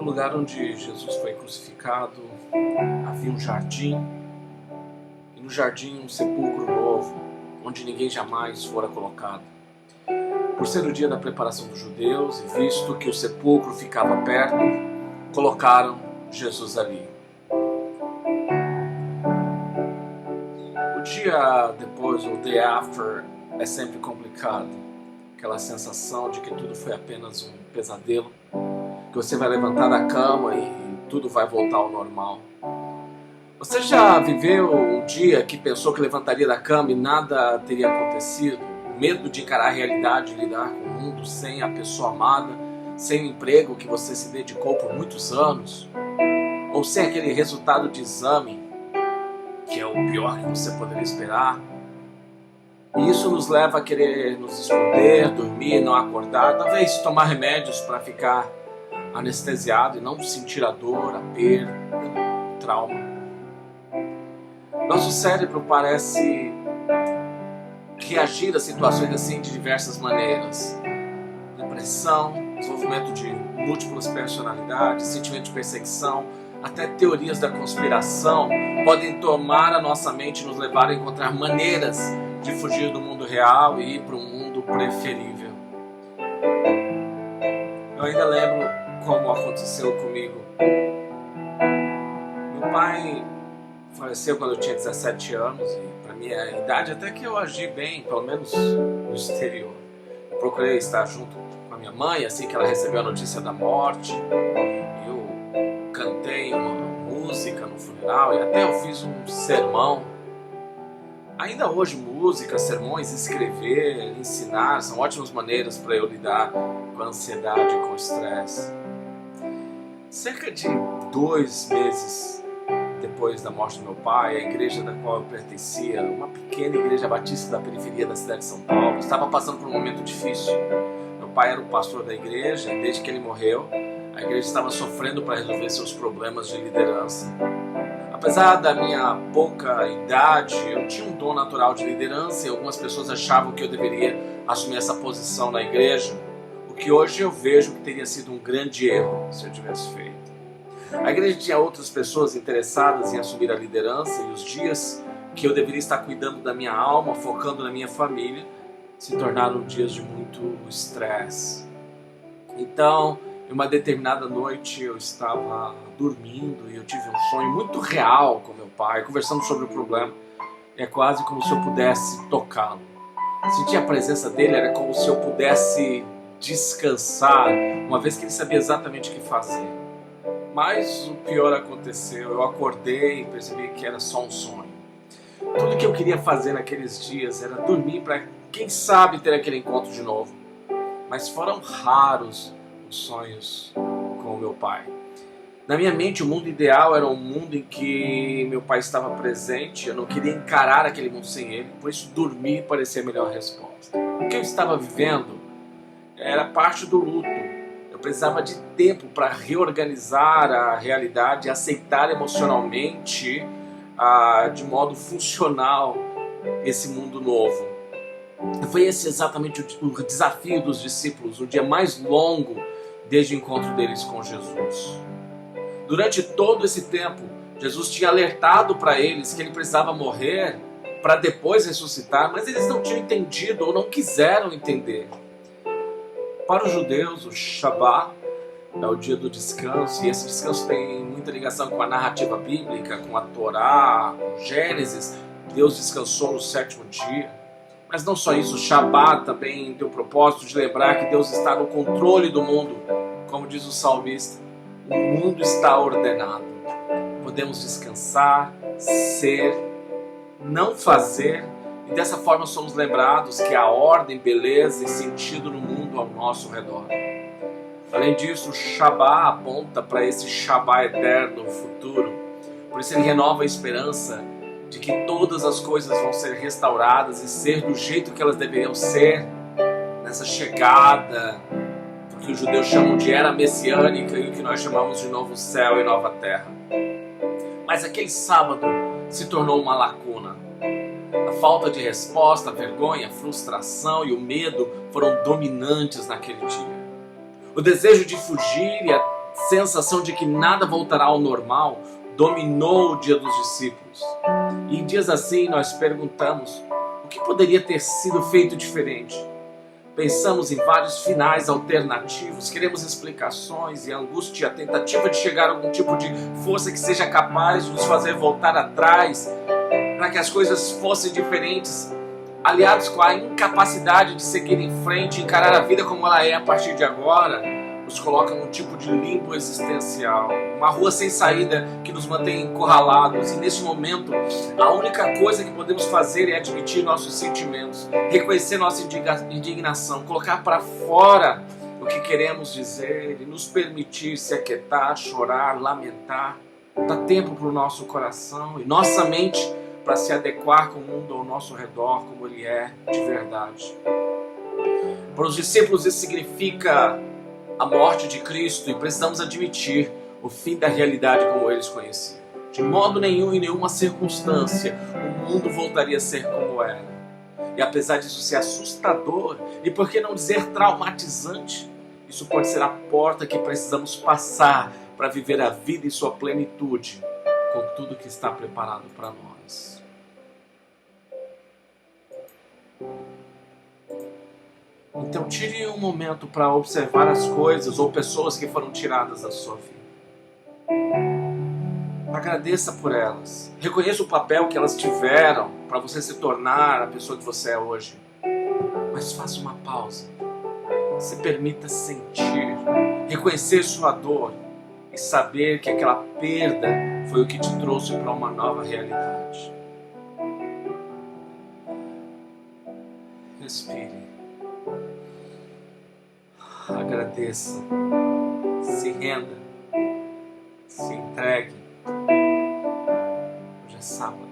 lugar onde Jesus foi crucificado, havia um jardim, e no jardim um sepulcro novo, onde ninguém jamais fora colocado. Por ser o dia da preparação dos judeus, e visto que o sepulcro ficava perto, colocaram Jesus ali. O dia depois, o day after, é sempre complicado. Aquela sensação de que tudo foi apenas um pesadelo, que você vai levantar da cama e tudo vai voltar ao normal. Você já viveu um dia que pensou que levantaria da cama e nada teria acontecido? Medo de encarar a realidade, de lidar com o mundo sem a pessoa amada, sem o emprego que você se dedicou por muitos anos, ou sem aquele resultado de exame, que é o pior que você poderia esperar. E isso nos leva a querer nos esconder, dormir, não acordar, talvez tomar remédios para ficar anestesiado e não sentir a dor, a perda, o trauma. Nosso cérebro parece reagir a situações assim de diversas maneiras. Depressão, desenvolvimento de múltiplas personalidades, sentimento de perseguição, até teorias da conspiração podem tomar a nossa mente e nos levar a encontrar maneiras de fugir do mundo real e ir para um mundo preferível. Eu ainda lembro como aconteceu comigo. Meu pai faleceu quando eu tinha 17 anos e para minha idade até que eu agi bem, pelo menos no exterior. Eu procurei estar junto com a minha mãe assim que ela recebeu a notícia da morte. Eu cantei uma música no funeral e até eu fiz um sermão. Ainda hoje música, sermões, escrever, ensinar são ótimas maneiras para eu lidar com a ansiedade e com o estresse. Cerca de 2 meses depois da morte do meu pai, a igreja da qual eu pertencia, uma pequena igreja batista da periferia da cidade de São Paulo, estava passando por um momento difícil. Meu pai era o pastor da igreja e desde que ele morreu, a igreja estava sofrendo para resolver seus problemas de liderança. Apesar da minha pouca idade, eu tinha um dom natural de liderança e algumas pessoas achavam que eu deveria assumir essa posição na igreja, o que hoje eu vejo que teria sido um grande erro se eu tivesse feito. A igreja tinha outras pessoas interessadas em assumir a liderança e os dias que eu deveria estar cuidando da minha alma, focando na minha família, se tornaram dias de muito estresse. Então, em uma determinada noite eu estava dormindo e eu tive um sonho muito real com meu pai, conversando sobre o problema. É quase como se eu pudesse tocá-lo. Sentir a presença dele era como se eu pudesse descansar, uma vez que ele sabia exatamente o que fazer. Mas o pior aconteceu, eu acordei e percebi que era só um sonho. Tudo que eu queria fazer naqueles dias era dormir para, quem sabe, ter aquele encontro de novo. Mas foram raros os sonhos com o meu pai. Na minha mente, o mundo ideal era um mundo em que meu pai estava presente. Eu não queria encarar aquele mundo sem ele, por isso dormir parecia a melhor resposta. O que eu estava vivendo era parte do luto. Eu precisava de tempo para reorganizar a realidade, aceitar emocionalmente, de modo funcional, esse mundo novo. Foi esse exatamente o desafio dos discípulos, o dia mais longo desde o encontro deles com Jesus. Durante todo esse tempo, Jesus tinha alertado para eles que ele precisava morrer para depois ressuscitar, mas eles não tinham entendido ou não quiseram entender. Para os judeus, o Shabat é o dia do descanso, e esse descanso tem muita ligação com a narrativa bíblica, com a Torá, com Gênesis. Deus descansou no 7º dia. Mas não só isso, o Shabat também tem o propósito de lembrar que Deus está no controle do mundo. Como diz o salmista, o mundo está ordenado. Podemos descansar, ser, não fazer, e dessa forma somos lembrados que há ordem, beleza e sentido no mundo ao nosso redor. Além disso, o Shabat aponta para esse Shabat eterno, futuro. Por isso ele renova a esperança de que todas as coisas vão ser restauradas e ser do jeito que elas deveriam ser nessa chegada, o que os judeus chamam de era messiânica e o que nós chamamos de novo céu e nova terra. Mas aquele sábado se tornou uma lacuna. A falta de resposta, a vergonha, a frustração e o medo foram dominantes naquele dia. O desejo de fugir e a sensação de que nada voltará ao normal dominou o dia dos discípulos. E em dias assim nós perguntamos: o que poderia ter sido feito diferente? Pensamos em vários finais alternativos, queremos explicações e angústia, a tentativa de chegar a algum tipo de força que seja capaz de nos fazer voltar atrás, para que as coisas fossem diferentes, aliados com a incapacidade de seguir em frente e encarar a vida como ela é a partir de agora, nos coloca num tipo de limbo existencial, uma rua sem saída que nos mantém encurralados. E neste momento, a única coisa que podemos fazer é admitir nossos sentimentos, reconhecer nossa indignação, colocar para fora o que queremos dizer e nos permitir se aquietar, chorar, lamentar. Dá tempo para o nosso coração e nossa mente para se adequar com o mundo ao nosso redor como ele é de verdade. Para os discípulos isso significa a morte de Cristo, e precisamos admitir o fim da realidade como eles conheciam. De modo nenhum, em nenhuma circunstância, o mundo voltaria a ser como era. E apesar disso ser assustador, e por que não dizer traumatizante, isso pode ser a porta que precisamos passar para viver a vida em sua plenitude, com tudo que está preparado para nós. Então tire um momento para observar as coisas ou pessoas que foram tiradas da sua vida. Agradeça por elas. Reconheça o papel que elas tiveram para você se tornar a pessoa que você é hoje. Mas faça uma pausa. Se permita sentir, reconhecer sua dor e saber que aquela perda foi o que te trouxe para uma nova realidade. Respire. Agradeça, se renda, se entregue. Hoje é sábado.